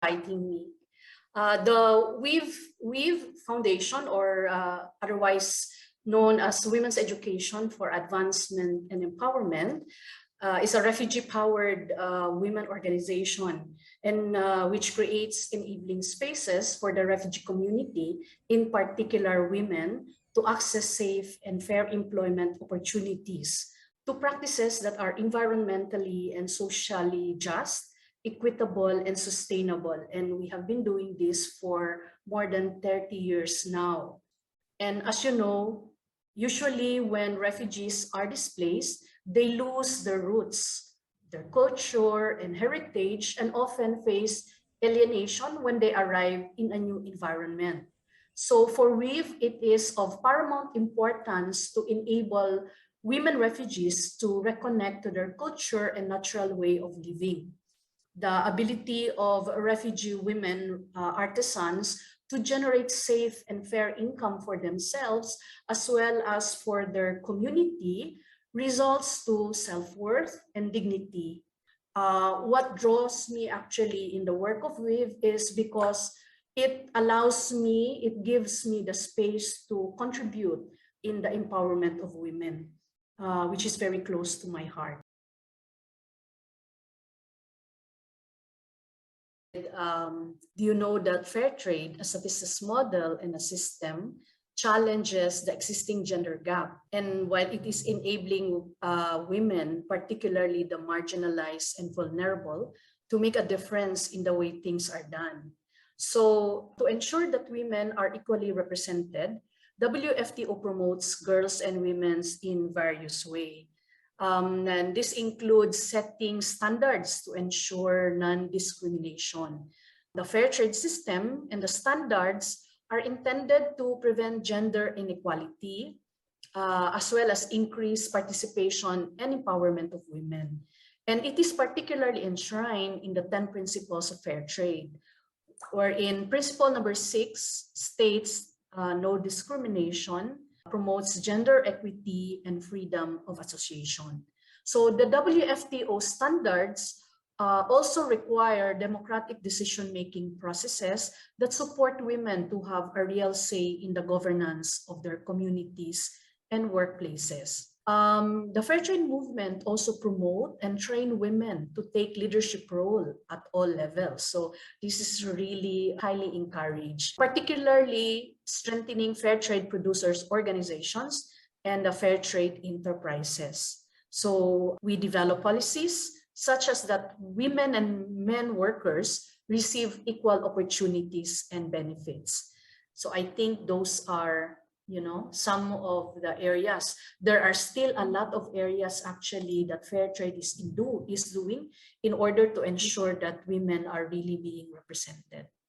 inviting me. The Weave Foundation, or otherwise known as Women's Education for Advancement and Empowerment, is a refugee-powered women organization, and which creates enabling spaces for the refugee community, in particular women, to access safe and fair employment opportunities, to practices that are environmentally and socially just, equitable, and sustainable. And we have been doing this for more than 30 years now. And as you know, usually when refugees are displaced, they lose their roots, their culture and heritage, and often face alienation when they arrive in a new environment. So for WEAVE, it is of paramount importance to enable women refugees to reconnect to their culture and natural way of living. The ability of refugee women artisans to generate safe and fair income for themselves as well as for their community results to self-worth and dignity. What draws me actually in the work of WEAVE is because it gives me the space to contribute in the empowerment of women, which is very close to my heart. Do you know that fair trade as a business model and a system challenges the existing gender gap? And while it is enabling women, particularly the marginalized and vulnerable, to make a difference in the way things are done. So to ensure that women are equally represented, WFTO promotes girls and women's in various ways. And this includes setting standards to ensure non-discrimination. The fair trade system and the standards are intended to prevent gender inequality, as well as increase participation and empowerment of women. And it is particularly enshrined in the 10 principles of fair trade, wherein principle number 6 states no discrimination, promotes gender equity and freedom of association. So the WFTO standards also require democratic decision-making processes that support women to have a real say in the governance of their communities and workplaces. The fair trade movement also promote and train women to take leadership role at all levels. So this is really highly encouraged, particularly strengthening fair trade producers organizations and the fair trade enterprises. So we develop policies such as that women and men workers receive equal opportunities and benefits. So I think those are some of the areas. There are still a lot of areas actually that fair trade is doing in order to ensure that women are really being represented.